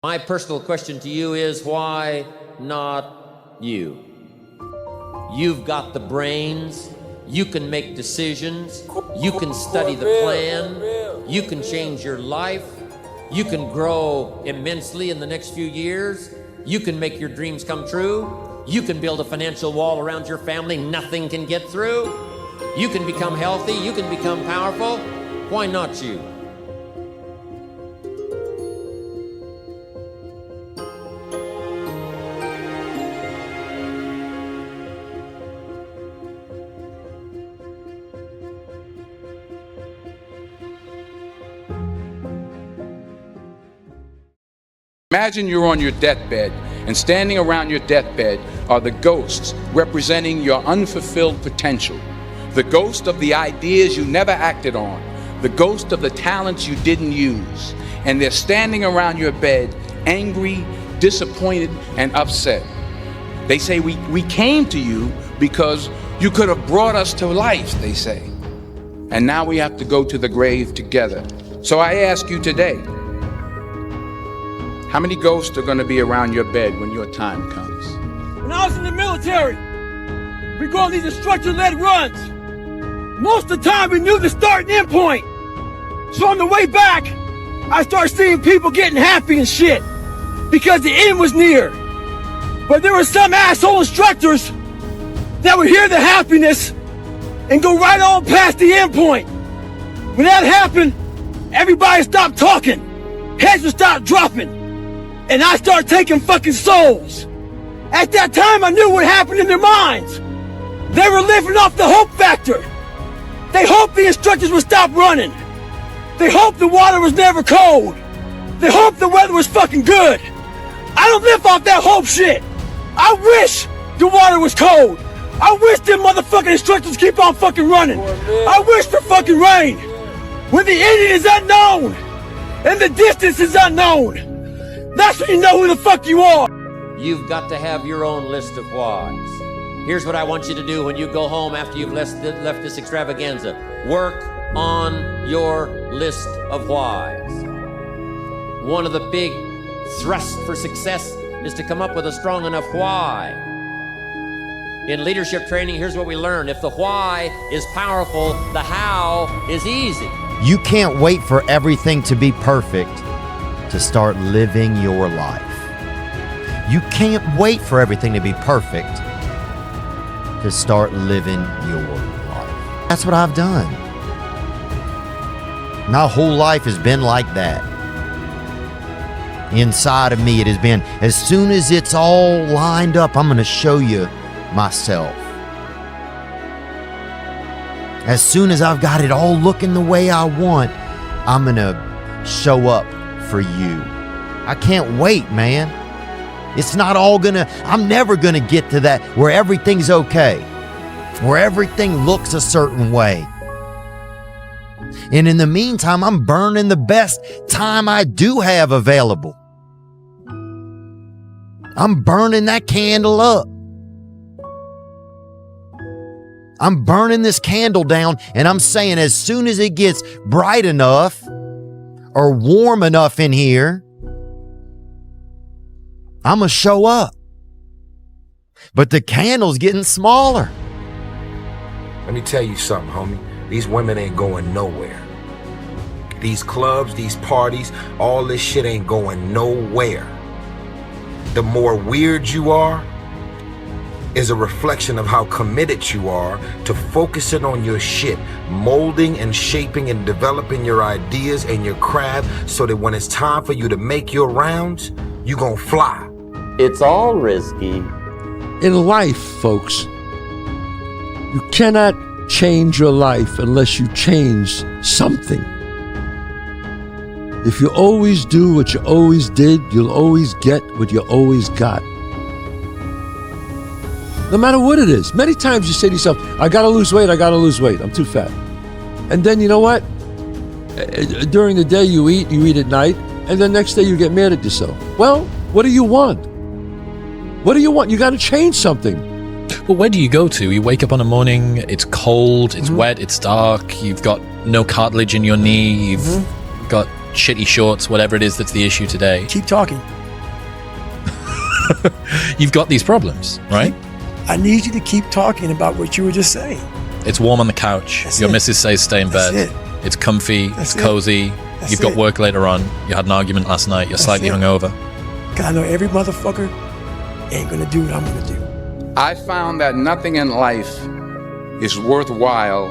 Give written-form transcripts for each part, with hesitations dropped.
My personal question to you is, why not you? You've got the brains, you can make decisions, you can study the plan, you can change your life, you can grow immensely in the next few years, you can make your dreams come true, you can build a financial wall around your family nothing can get through, you can become healthy, you can become powerful. Why not you? Imagine you're on your deathbed, and standing around your deathbed are the ghosts representing your unfulfilled potential. The ghost of the ideas you never acted on, the ghost of the talents you didn't use. And they're standing around your bed, angry, disappointed, and upset. They say, we came to you because you could have brought us to life, they say. And now we have to go to the grave together. So I ask you today, how many ghosts are going to be around your bed when your time comes? When I was in the military, we go on these instructor-led runs. Most of the time, we knew the start and end point. So on the way back, I started seeing people getting happy and shit because the end was near. But there were some asshole instructors that would hear the happiness and go right on past the end point. When that happened, everybody stopped talking. Heads would stop dropping. And I started taking fucking souls. At that time, I knew what happened in their minds. They were living off the hope factor. They hoped the instructors would stop running. They hoped the water was never cold. They hoped the weather was fucking good. I don't live off that hope shit. I wish the water was cold. I wish them motherfucking instructors keep on fucking running. I wish for fucking rain. When the ending is unknown and the distance is unknown, that's when you know who the fuck you are. You've got to have your own list of whys. Here's what I want you to do when you go home after you've left this extravaganza. Work on your list of whys. One of the big thrusts for success is to come up with a strong enough why. In leadership training, here's what we learn. If the why is powerful, the how is easy. You can't wait for everything to be perfect to start living your life. You can't wait for everything to be perfect to start living your life. That's what I've done. My whole life has been like that. Inside of me, it has been, as soon as it's all lined up, I'm going to show you myself. As soon as I've got it all looking the way I want, I'm going to show up for you. I can't wait, man. It's not all I'm never gonna get to that where everything's okay, where everything looks a certain way. And in the meantime, I'm burning the best time I do have available. I'm burning that candle up. I'm burning this candle down, and I'm saying as soon as it gets bright enough or warm enough in here, I'm going to show up. But the candle's getting smaller. Let me tell you something, homie. These women ain't going nowhere. These clubs, these parties, all this shit ain't going nowhere. The more weird you are is a reflection of how committed you are to focusing on your shit, molding and shaping and developing your ideas and your craft so that when it's time for you to make your rounds, you gonna fly. It's all risky. In life, folks, you cannot change your life unless you change something. If you always do what you always did, you'll always get what you always got. No matter what it is. Many times you say to yourself, I gotta lose weight, I'm too fat. And then you know what? During the day you eat at night, and the next day you get mad at yourself. Well, what do you want? What do you want? You gotta change something. Well, where do you go to? You wake up on a morning, it's cold, it's wet, it's dark, you've got no cartilage in your knee, you've got shitty shorts, whatever it is that's the issue today, Keep talking. you've got these problems, right? I need you to keep talking about what you were just saying. It's warm on the couch. That's Your it. missus says stay in bed. That's it. It's comfy. That's it's it. cozy. That's You've got it. work later on. You had an argument last night. You're slightly it. hungover. Because I know every motherfucker ain't going to do what I'm going to do. I found that nothing in life is worthwhile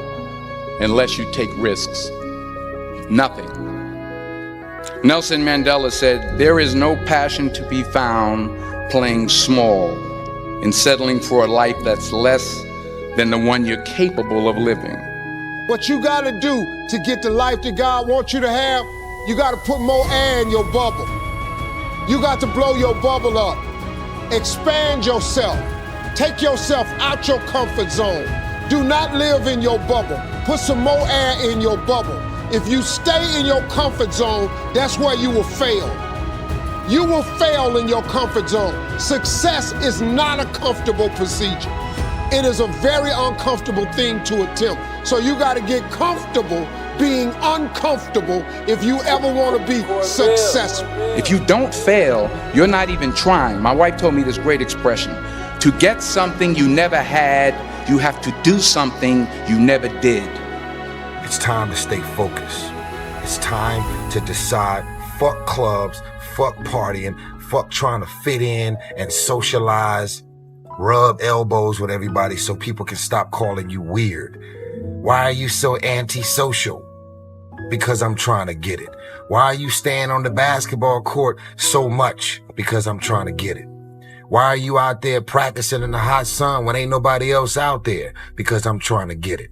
unless you take risks. Nothing. Nelson Mandela said, "There is no passion to be found playing small and settling for a life that's less than the one you're capable of living." What you gotta do to get the life that God wants you to have, you gotta put more air in your bubble. You got to blow your bubble up. Expand yourself. Take yourself out your comfort zone. Do not live in your bubble. Put some more air in your bubble. If you stay in your comfort zone, that's where you will fail. You will fail in your comfort zone. Success is not a comfortable procedure. It is a very uncomfortable thing to attempt. So you got to get comfortable being uncomfortable if you ever want to be successful. If you don't fail, you're not even trying. My wife told me this great expression: to get something you never had, you have to do something you never did. It's time to stay focused. It's time to decide, fuck clubs, fuck partying, fuck trying to fit in and socialize, rub elbows with everybody so people can stop calling you weird. Why are you so antisocial? Because I'm trying to get it. Why are you staying on the basketball court so much? Because I'm trying to get it. Why are you out there practicing in the hot sun when ain't nobody else out there? Because I'm trying to get it.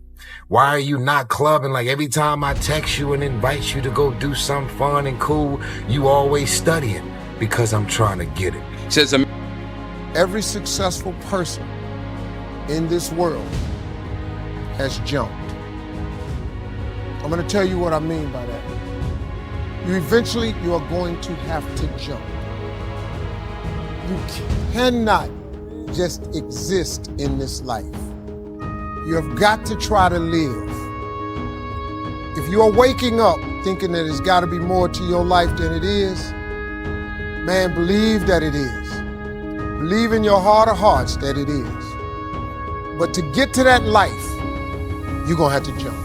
Why are you not clubbing? Like every time I text you and invite you to go do something fun and cool, you always studying. Because I'm trying to get it. Says Every successful person in this world has jumped. I'm going to tell you what I mean by that. You are going to have to jump. You cannot just exist in this life. You have got to try to live. If you are waking up thinking that there's got to be more to your life than it is, man, believe that it is. Believe in your heart of hearts that it is. But to get to that life, you're going to have to jump.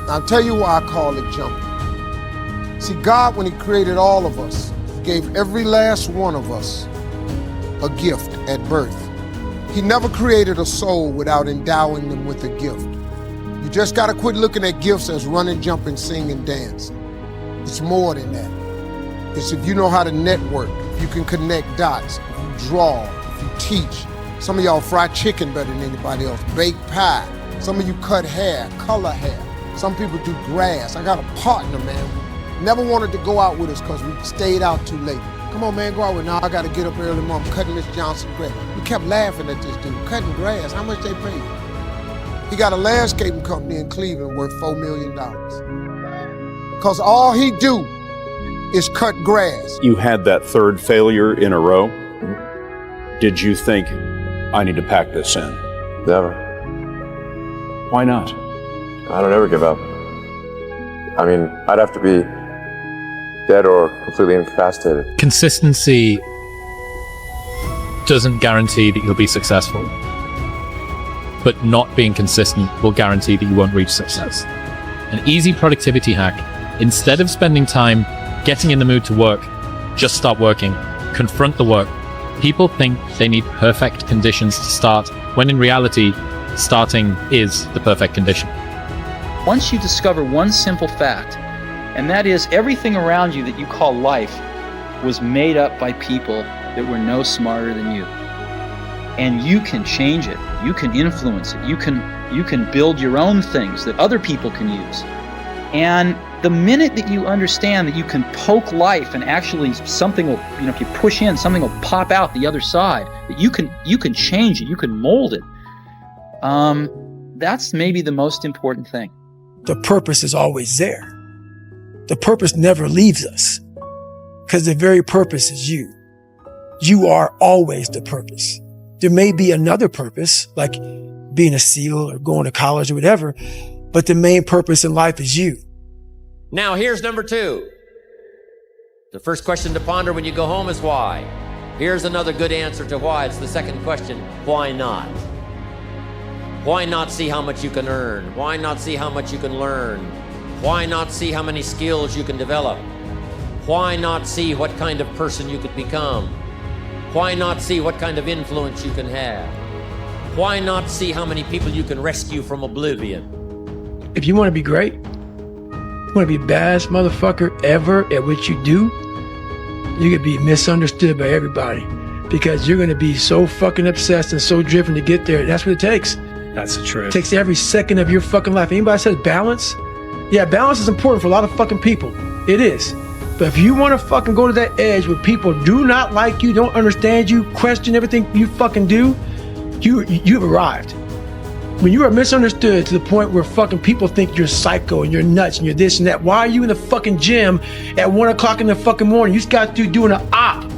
I'll tell you why I call it jumping. See, God, when He created all of us, He gave every last one of us a gift at birth. He never created a soul without endowing them with a gift. You just got to quit looking at gifts as running, jumping, singing, dancing. It's more than that. It's if you know how to network, if you can connect dots, if you draw, if you teach. Some of y'all fry chicken better than anybody else, bake pie. Some of you cut hair, color hair. Some people do grass. I got a partner, man. Never wanted to go out with us because we stayed out too late. Come on, man, go out with me. Now I got to get up early, Mom. Cutting Miss Johnson grass. We kept laughing at this dude. Cutting grass. How much they pay you? He got a landscaping company in Cleveland worth $4 million. Because all he do is cut grass. You had that third failure in a row. Did you think, I need to pack this in? Never. Why not? I don't ever give up. I mean, I'd have to be dead or completely incapacitated. Consistency doesn't guarantee that you'll be successful, but not being consistent will guarantee that you won't reach success. An easy productivity hack: instead of spending time getting in the mood to work, just start working. Confront the work. People think they need perfect conditions to start, when in reality, starting is the perfect condition. Once you discover one simple fact, and that is everything around you that you call life was made up by people that were no smarter than you. And you can change it. You can influence it. You can build your own things that other people can use. And the minute that you understand that you can poke life and actually something will, if you push in, something will pop out the other side, that you can change it, you can mold it. That's maybe the most important thing. The purpose is always there. The purpose never leaves us because the very purpose is you. You are always the purpose. There may be another purpose, like being a SEAL or going to college or whatever, but the main purpose in life is you. Now, here's number 2. The first question to ponder when you go home is why. Here's another good answer to why. It's the second question. Why not? Why not see how much you can earn? Why not see how much you can learn? Why not see how many skills you can develop? Why not see what kind of person you could become? Why not see what kind of influence you can have? Why not see how many people you can rescue from oblivion? If you want to be great, you want to be the baddest motherfucker ever at what you do, you're going to be misunderstood by everybody because you're going to be so fucking obsessed and so driven to get there. That's what it takes. That's the truth. It takes every second of your fucking life. Anybody says balance? Yeah, balance is important for a lot of fucking people. It is. But if you want to fucking go to that edge where people do not like you, don't understand you, question everything you fucking do, you've arrived. When you are misunderstood to the point where fucking people think you're psycho and you're nuts and you're this and that, why are you in the fucking gym at 1 o'clock in the fucking morning? You just got to doing an op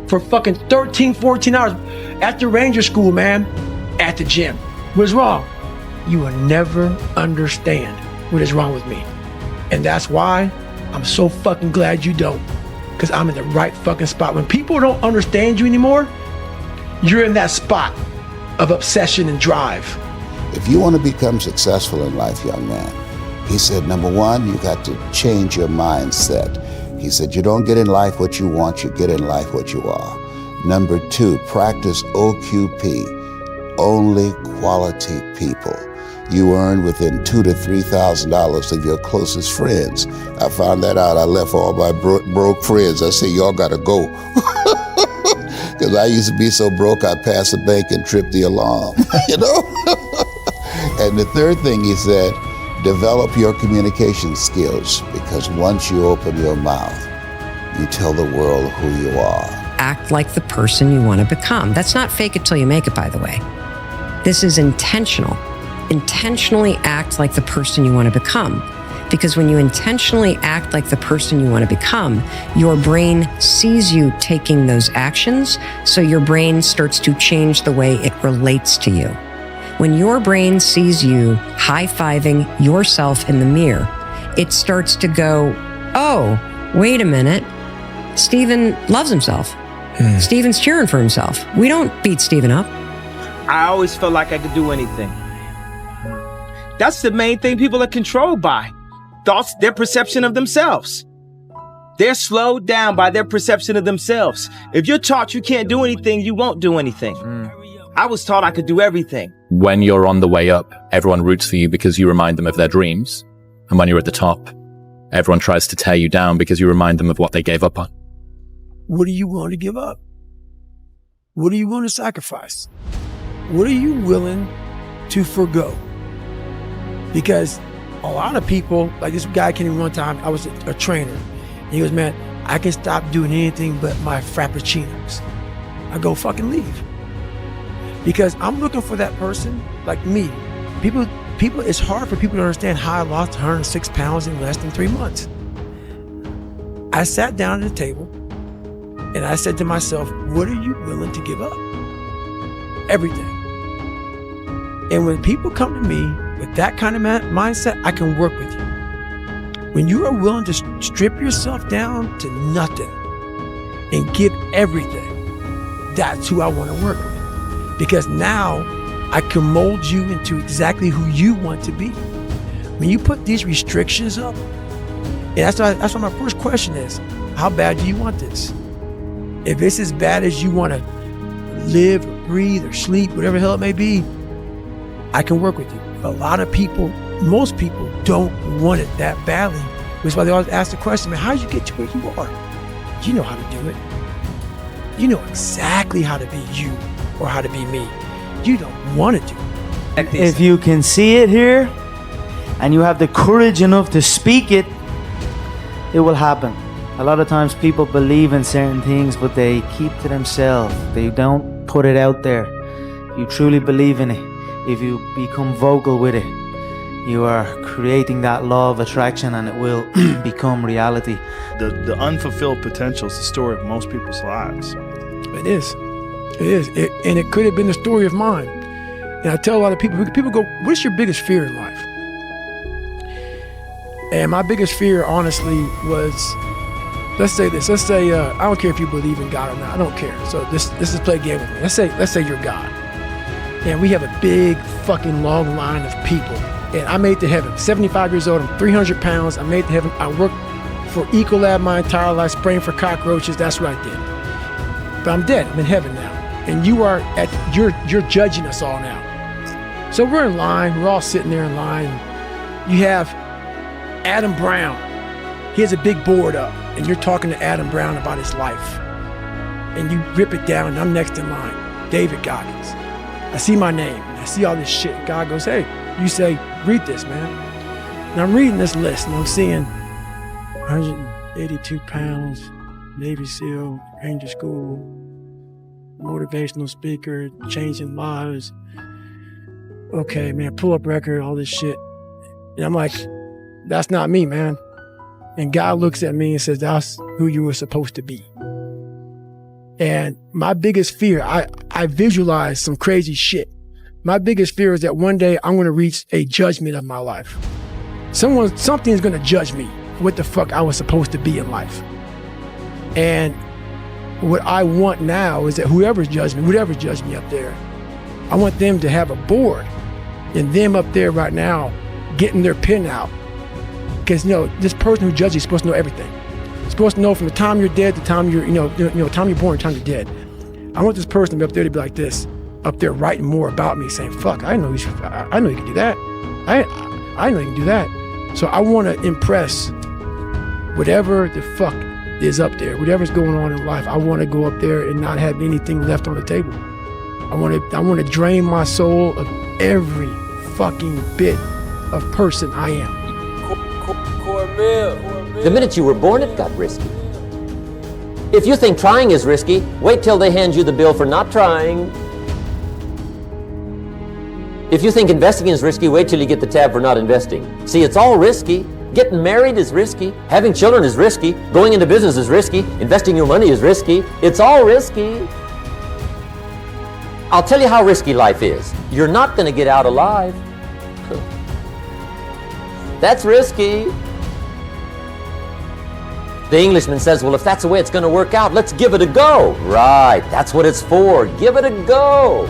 for fucking 13, 14 hours at the Ranger School, man, at the gym. What's wrong? You will never understand what is wrong with me. And that's why I'm so fucking glad you don't, because I'm in the right fucking spot. When people don't understand you anymore, you're in that spot of obsession and drive. If you want to become successful in life, young man, he said, number 1, you got to change your mindset. He said, you don't get in life what you want, you get in life what you are. Number 2, practice OQP, only quality people. You earn within $2,000 to $3,000 of your closest friends. I found that out. I left all my broke friends. I said, y'all gotta go. Because I used to be so broke, I'd pass the bank and trip the alarm, you know? And the third thing he said, develop your communication skills, because once you open your mouth, you tell the world who you are. Act like the person you want to become. That's not fake it till you make it, by the way. This is intentional. Intentionally act like the person you want to become. Because when you intentionally act like the person you want to become, your brain sees you taking those actions, so your brain starts to change the way it relates to you. When your brain sees you high-fiving yourself in the mirror, it starts to go, oh, wait a minute, Steven loves himself. Steven's cheering for himself. We don't beat Steven up. I always felt like I could do anything. That's the main thing people are controlled by. Thoughts, their perception of themselves. They're slowed down by their perception of themselves. If you're taught you can't do anything, you won't do anything. I was taught I could do everything. When you're on the way up, everyone roots for you because you remind them of their dreams. And when you're at the top, everyone tries to tear you down because you remind them of what they gave up on. What are you willing to give up? What are you willing to sacrifice? What are you willing to forgo? Because a lot of people, like this guy came in one time, I was a trainer. And he goes, man, I can stop doing anything but my frappuccinos. I go, fucking leave. Because I'm looking for that person like me. People, it's hard for people to understand how I lost 106 pounds in less than 3 months. I sat down at the table and I said to myself, what are you willing to give up? Everything. And when people come to me with that kind of mindset, I can work with you. When you are willing to strip yourself down to nothing and give everything, that's who I want to work with. Because now I can mold you into exactly who you want to be. When you put these restrictions up, and that's why my first question is, how bad do you want this? If it's as bad as you want to live, or breathe, or sleep, whatever the hell it may be, I can work with you. But a lot of people, most people don't want it that badly. Which is why they always ask the question, man, how did you get to where you are? You know how to do it. You know exactly how to be you or how to be me. You don't want to do it. If you can see it here and you have the courage enough to speak it, it will happen. A lot of times people believe in certain things, but they keep to themselves. They don't put it out there. If you truly believe in it, if you become vocal with it, you are creating that law of attraction and it will become reality. The unfulfilled potential is the story of most people's lives. It is. It is. And it could have been the story of mine. And I tell a lot of people go, what's your biggest fear in life? And my biggest fear, honestly, was, let's say this. Let's say I don't care if you believe in God or not. I don't care. So this is play a game with me. Let's say you're God, and we have a big fucking long line of people. And I made it to heaven. 75 years old. I'm 300 pounds. I made it to heaven. I worked for Ecolab my entire life, spraying for cockroaches. That's what I did. But I'm dead. I'm in heaven now. And you are you're judging us all now. So we're in line. We're all sitting there in line. You have Adam Brown. He has a big board up, and you're talking to Adam Brown about his life. And you rip it down, and I'm next in line. David Goggins. I see my name. I see all this shit. God goes, hey, you say, read this, man. And I'm reading this list, and I'm seeing 182 pounds, Navy SEAL, Ranger School, motivational speaker, changing lives. Okay, man, pull up record, all this shit. And I'm like, that's not me, man. And God looks at me and says, that's who you were supposed to be. And my biggest fear, I visualize some crazy shit. My biggest fear is that one day I'm going to reach a judgment of my life. Something is going to judge me for what the fuck I was supposed to be in life. And what I want now is that whoever's judged me up there, I want them to have a board and them up there right now getting their pen out. Because, this person who judges you is supposed to know everything. You're supposed to know from the time you're dead to the time you're, time you're born, time you're dead. I want this person to be up there to be like this, up there writing more about me, saying, fuck, I know you can do that. I know you can do that. So I want to impress whatever the fuck is up there, whatever's going on in life. I want to go up there and not have anything left on the table. I want to drain my soul of every fucking bit of person I am. The minute you were born, it got risky. If you think trying is risky, wait till they hand you the bill for not trying. If you think investing is risky, wait till you get the tab for not investing. See, it's all risky. Getting married is risky. Having children is risky. Going into business is risky. Investing your money is risky. It's all risky. I'll tell you how risky life is. You're not going to get out alive. That's risky. The Englishman says, well, if that's the way it's going to work out, let's give it a go. Right, that's what it's for. Give it a go.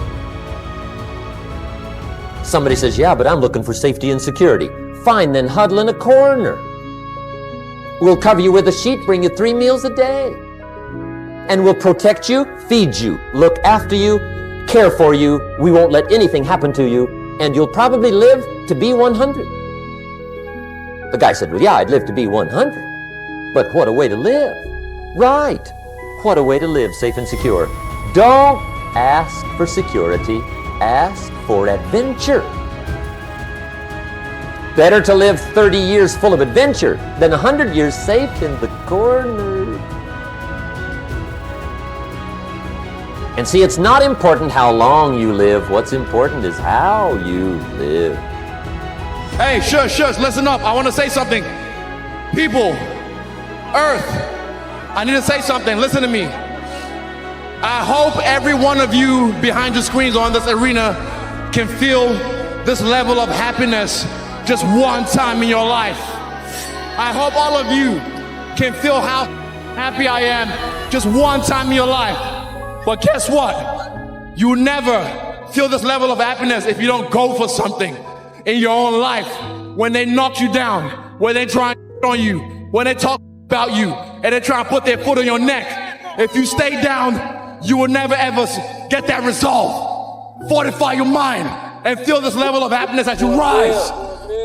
Somebody says, yeah, but I'm looking for safety and security. Fine, then huddle in a corner. We'll cover you with a sheet, bring you 3 meals a day. And we'll protect you, feed you, look after you, care for you. We won't let anything happen to you. And you'll probably live to be 100. The guy said, well, yeah, I'd live to be 100. But what a way to live. Right. What a way to live safe and secure. Don't ask for security. Ask for adventure. Better to live 30 years full of adventure than 100 years safe in the corner. And see, it's not important how long you live. What's important is how you live. Hey, shush, listen up. I want to say something. People, Earth, I need to say something. Listen to me. I hope every one of you behind your screens or in this arena can feel this level of happiness just one time in your life. I hope all of you can feel how happy I am just one time in your life. But guess what? You never feel this level of happiness if you don't go for something in your own life. When they knock you down, when they try on you, when they talk about you, and they try to put their foot on your neck, if you stay down, you will never ever get that resolve. Fortify your mind and feel this level of happiness as you rise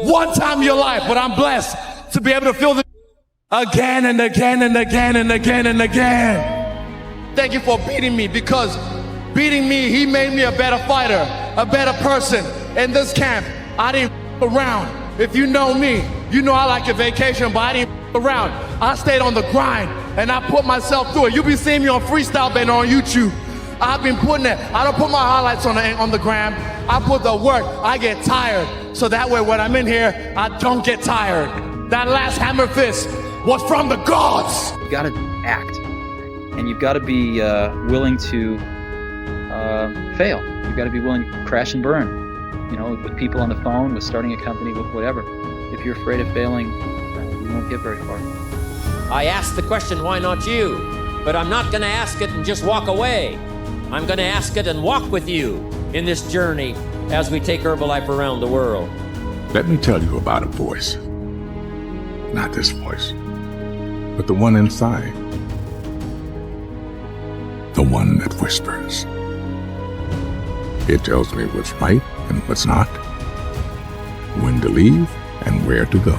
one time in your life. But I'm blessed to be able to feel this again and again and again and again and again. Thank you for beating me, because beating me, he made me a better fighter, a better person. In this camp, I didn't around. If you know me, you know I like a vacation, but I didn't around. I stayed on the grind and I put myself through it. You be seeing me on Freestyle Band on YouTube. I've been putting it. I don't put my highlights on the gram. I put the work. I get tired. So that way when I'm in here, I don't get tired. That last hammer fist was from the gods. You gotta act. And you've got to be willing to fail. You've got to be willing to crash and burn. You know, with people on the phone, with starting a company, with whatever. If you're afraid of failing, You won't get very far. I asked the question, why not you? But I'm not going to ask it and just walk away. I'm going to ask it and walk with you in this journey as we take Herbalife around the world. Let me tell you about a voice. Not this voice, but the one inside. The one that whispers. It tells me what's right and what's not, when to leave and where to go.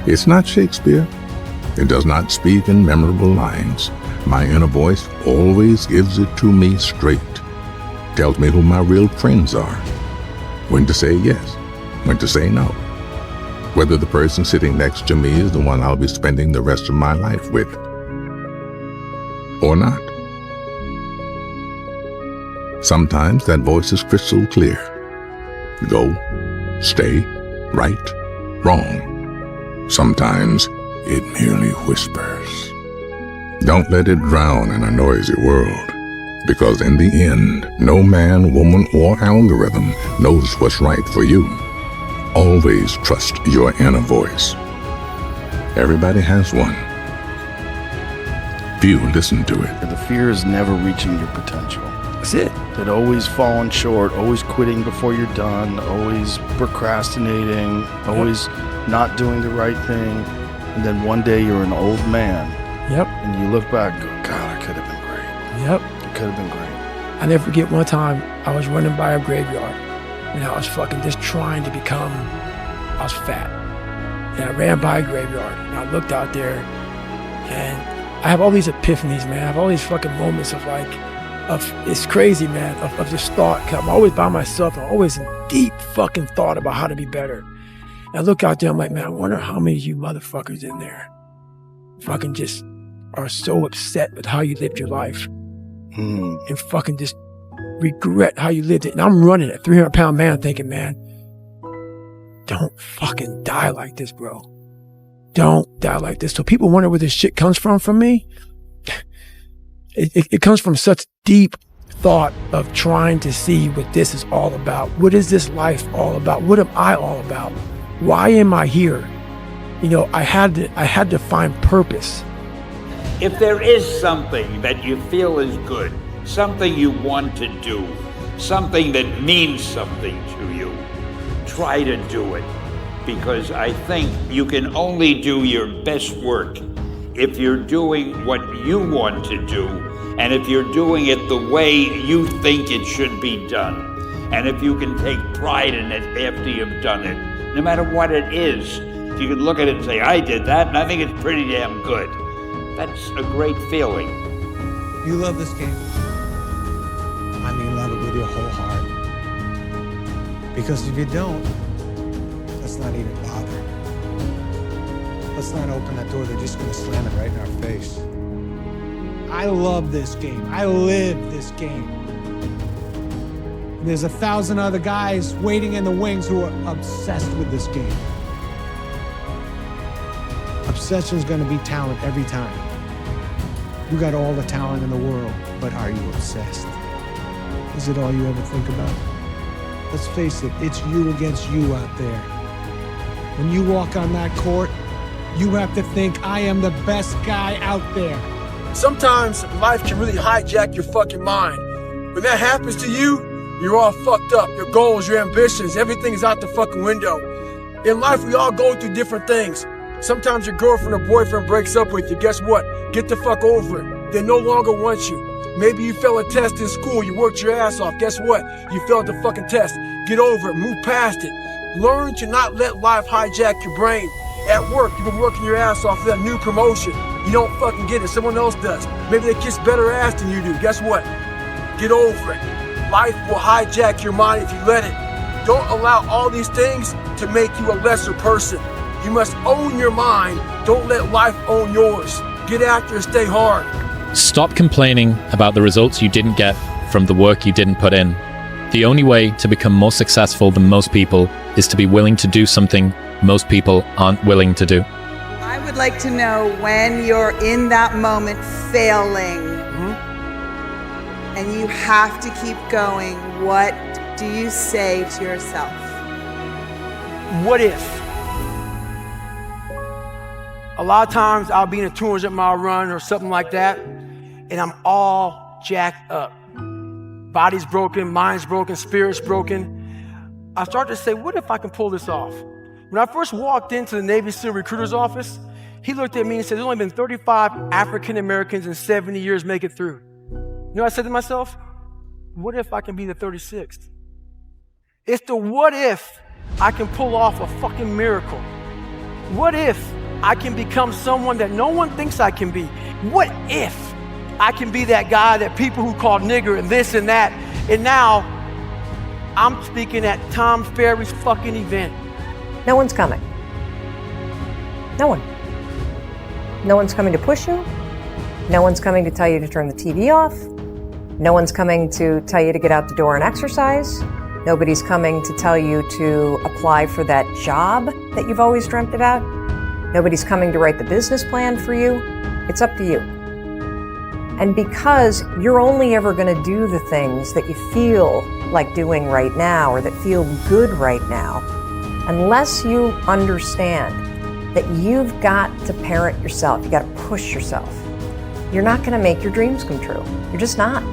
It's not Shakespeare. It does not speak in memorable lines. My inner voice always gives it to me straight. Tells me who my real friends are. When to say yes, when to say no. Whether the person sitting next to me is the one I'll be spending the rest of my life with. Or not. Sometimes that voice is crystal clear. Go, stay, right, wrong. Sometimes it merely whispers. Don't let it drown in a noisy world, because in the end, no man, woman, or algorithm knows what's right for you. Always trust your inner voice. Everybody has one. Few listen to it. The fear is never reaching your potential. That's it. That always falling short, always quitting before you're done, always procrastinating, always not doing the right thing. And then one day you're an old man. Yep. And you look back and go, God, I could have been great. Yep. It could have been great. I never forget one time I was running by a graveyard and I was fucking just trying to become, I was fat. And I ran by a graveyard and I looked out there and I have all these epiphanies, man. I have all these fucking moments of like, it's crazy, man, of just thought. Cause I'm always by myself. I'm always in deep fucking thought about how to be better. And I look out there, I'm like, man, I wonder how many of you motherfuckers in there fucking just are so upset with how you lived your life and fucking just regret how you lived it. And I'm running a 300-pound man thinking, man, don't fucking die like this, bro. Don't die like this. So people wonder where this shit comes from me. It comes from such deep thought of trying to see what this is all about. What is this life all about? What am I all about? Why am I here? You know, I had to find purpose. If there is something that you feel is good, something you want to do, something that means something to you, try to do it. Because I think you can only do your best work if you're doing what you want to do, and if you're doing it the way you think it should be done, and if you can take pride in it after you've done it, no matter what it is. If you can look at it and say, I did that, and I think it's pretty damn good. That's a great feeling. You love this game. I mean, love it with your whole heart. Because if you don't, let's not even bother. Let's not open that door. They're just going to slam it right in our face. I love this game. I live this game. There's 1,000 other guys waiting in the wings who are obsessed with this game. Obsession's gonna be talent every time. You got all the talent in the world, but are you obsessed? Is it all you ever think about? Let's face it, it's you against you out there. When you walk on that court, you have to think, I am the best guy out there. Sometimes life can really hijack your fucking mind. When that happens to you, you're all fucked up. Your goals, your ambitions, everything is out the fucking window. In life, we all go through different things. Sometimes your girlfriend or boyfriend breaks up with you. Guess what? Get the fuck over it. They no longer want you. Maybe you failed a test in school. You worked your ass off. Guess what? You failed the fucking test. Get over it. Move past it. Learn to not let life hijack your brain. At work, you've been working your ass off for that new promotion. You don't fucking get it. Someone else does. Maybe they kiss better ass than you do. Guess what? Get over it. Life will hijack your mind if you let it. Don't allow all these things to make you a lesser person. You must own your mind. Don't let life own yours. Get after it, stay hard. Stop complaining about the results you didn't get from the work you didn't put in. The only way to become more successful than most people is to be willing to do something most people aren't willing to do. I would like to know when you're in that moment failing and you have to keep going, what do you say to yourself? What if? A lot of times I'll be in a 200-mile run or something like that, and I'm all jacked up. Body's broken, mind's broken, spirit's broken. I start to say, what if I can pull this off? When I first walked into the Navy SEAL recruiter's office, he looked at me and said, there's only been 35 African Americans in 70 years make it through. You know what I said to myself? What if I can be the 36th? It's the what if I can pull off a fucking miracle. What if I can become someone that no one thinks I can be? What if I can be that guy that people who call nigger and this and that, and now I'm speaking at Tom Ferry's fucking event. No one's coming. No one. No one's coming to push you. No one's coming to tell you to turn the TV off. No one's coming to tell you to get out the door and exercise. Nobody's coming to tell you to apply for that job that you've always dreamt about. Nobody's coming to write the business plan for you. It's up to you. And because you're only ever going to do the things that you feel like doing right now or that feel good right now, unless you understand that you've got to parent yourself, you got to push yourself, you're not going to make your dreams come true. You're just not.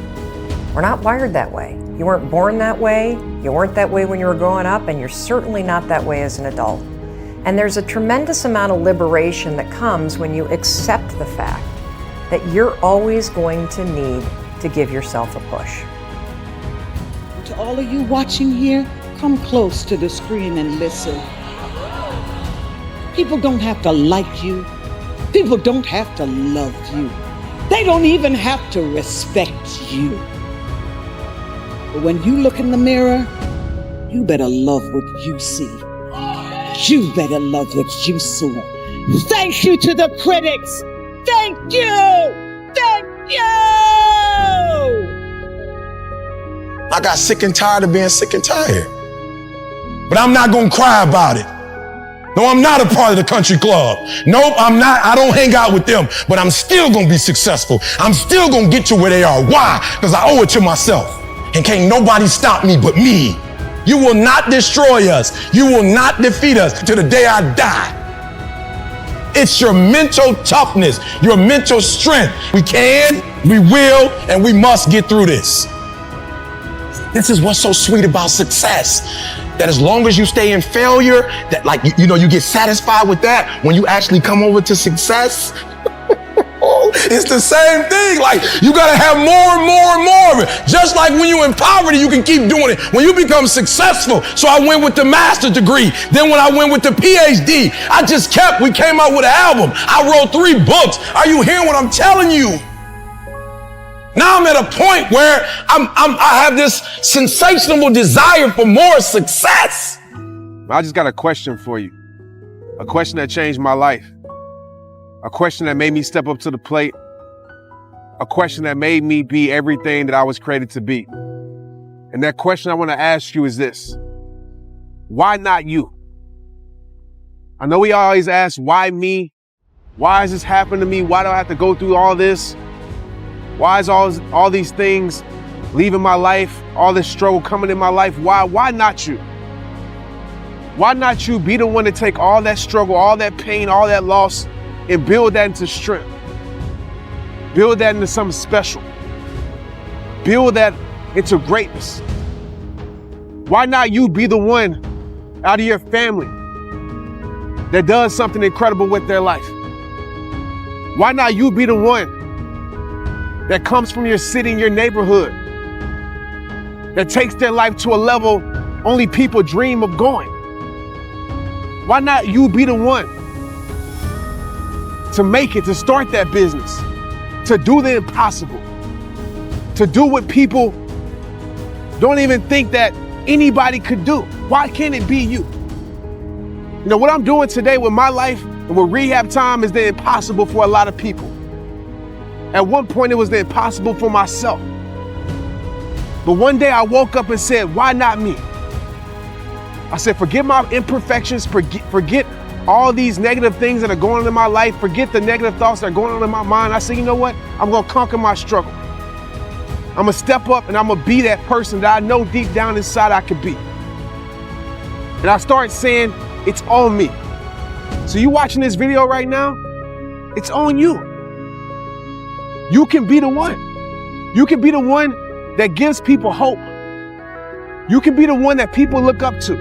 We're not wired that way. You weren't born that way. You weren't that way when you were growing up, and you're certainly not that way as an adult. And there's a tremendous amount of liberation that comes when you accept the fact that you're always going to need to give yourself a push. To all of you watching here, come close to the screen and listen. People don't have to like you. People don't have to love you. They don't even have to respect you. But when you look in the mirror, you better love what you see. You better love what you saw. Thank you to the critics. Thank you! Thank you! I got sick and tired of being sick and tired. But I'm not gonna cry about it. No, I'm not a part of the country club. Nope, I'm not. I don't hang out with them. But I'm still gonna be successful. I'm still gonna get to where they are. Why? Because I owe it to myself. And can't nobody stop me but me. You will not destroy us. You will not defeat us to the day I die. It's your mental toughness, your mental strength. We can, we will, and we must get through this. This is what's so sweet about success. That as long as you stay in failure, that you get satisfied with that. When you actually come over to success, it's the same thing. Like, you gotta have more and more and more of it. Just like when you're in poverty, you can keep doing it. When you become successful, so I went with the master's degree. Then when I went with the PhD, we came out with an album. I wrote 3 books. Are you hearing what I'm telling you? Now I'm at a point where I have this sensational desire for more success. I just got a question for you. A question that changed my life. A question that made me step up to the plate. A question that made me be everything that I was created to be. And that question I want to ask you is this. Why not you? I know we always ask, why me? Why has this happened to me? Why do I have to go through all this? Why is all these things leaving my life? All this struggle coming in my life? Why not you? Why not you be the one to take all that struggle, all that pain, all that loss, and build that into strength? Build that into something special. Build that into greatness. Why not you be the one out of your family that does something incredible with their life? Why not you be the one that comes from your city and your neighborhood, that takes their life to a level only people dream of going? Why not you be the one to make it, to start that business, to do the impossible, to do what people don't even think that anybody could do? Why can't it be you? You know, what I'm doing today with my life and with rehab time is the impossible for a lot of people. At one point, it was the impossible for myself. But one day I woke up and said, why not me? I said, forget my imperfections, forget all these negative things that are going on in my life, forget the negative thoughts that are going on in my mind. I said, you know what? I'm gonna conquer my struggle. I'm gonna step up and I'm gonna be that person that I know deep down inside I could be. And I started saying, it's on me. So you watching this video right now, It's on you. You can be the one. You can be the one that gives people hope. You can be the one that people look up to.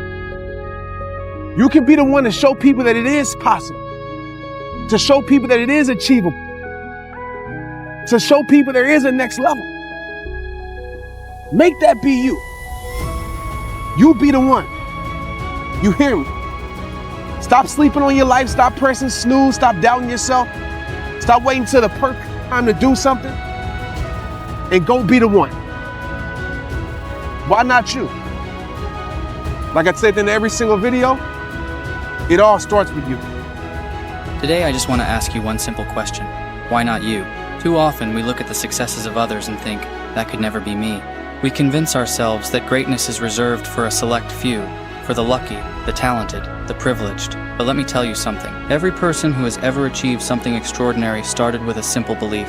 You can be the one to show people that it is possible. To show people that it is achievable. To show people there is a next level. Make that be you. You be the one. You hear me? Stop sleeping on your life. Stop pressing snooze. Stop doubting yourself. Stop waiting till the perfect time to do something. And go be the one. Why not you? Like I said in every single video, it all starts with you. Today, I just want to ask you one simple question. Why not you? Too often, we look at the successes of others and think, that could never be me. We convince ourselves that greatness is reserved for a select few, for the lucky, the talented, the privileged. But let me tell you something. Every person who has ever achieved something extraordinary started with a simple belief,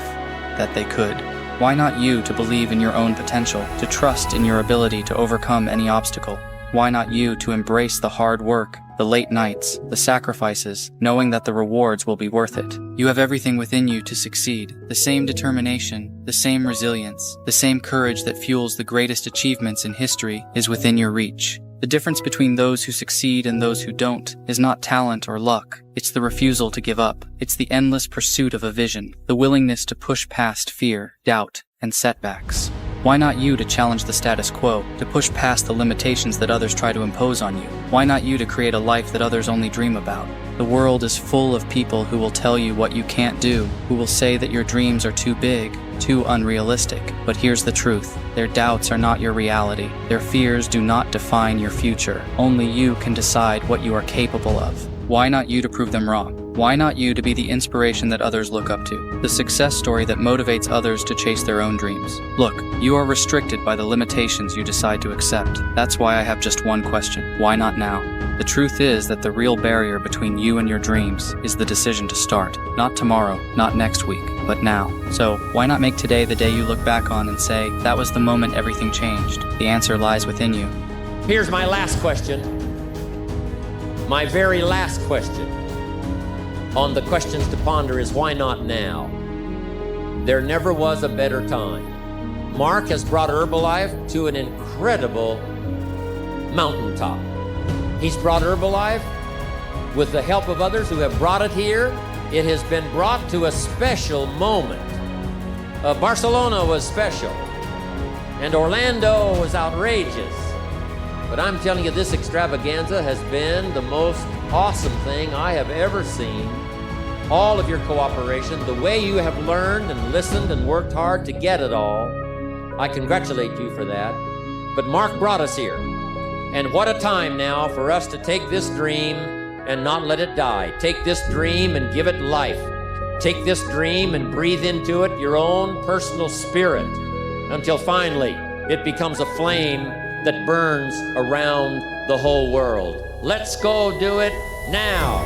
that they could. Why not you to believe in your own potential, to trust in your ability to overcome any obstacle? Why not you to embrace the hard work, the late nights, the sacrifices, knowing that the rewards will be worth it? You have everything within you to succeed. The same determination, the same resilience, the same courage that fuels the greatest achievements in history is within your reach. The difference between those who succeed and those who don't is not talent or luck. It's the refusal to give up. It's the endless pursuit of a vision, the willingness to push past fear, doubt, and setbacks. Why not you to challenge the status quo, to push past the limitations that others try to impose on you? Why not you to create a life that others only dream about? The world is full of people who will tell you what you can't do, who will say that your dreams are too big, too unrealistic. But here's the truth. Their doubts are not your reality. Their fears do not define your future. Only you can decide what you are capable of. Why not you to prove them wrong? Why not you to be the inspiration that others look up to? The success story that motivates others to chase their own dreams. Look, you are restricted by the limitations you decide to accept. That's why I have just one question. Why not now? The truth is that the real barrier between you and your dreams is the decision to start. Not tomorrow, not next week, but now. So, why not make today the day you look back on and say, that was the moment everything changed? The answer lies within you. Here's my last question. My very last question on the questions to ponder is why not now? There never was a better time. Mark has brought Herbalife to an incredible mountaintop. He's brought Herbalife with the help of others who have brought it here. It has been brought to a special moment. Barcelona was special, and Orlando was outrageous. But I'm telling you, this extravaganza has been the most awesome thing I have ever seen. All of your cooperation, the way you have learned and listened and worked hard to get it all, I congratulate you for that. But Mark brought us here. And what a time now for us to take this dream and not let it die. Take this dream and give it life. Take this dream and breathe into it your own personal spirit until finally it becomes a flame that burns around the whole world. Let's go do it now.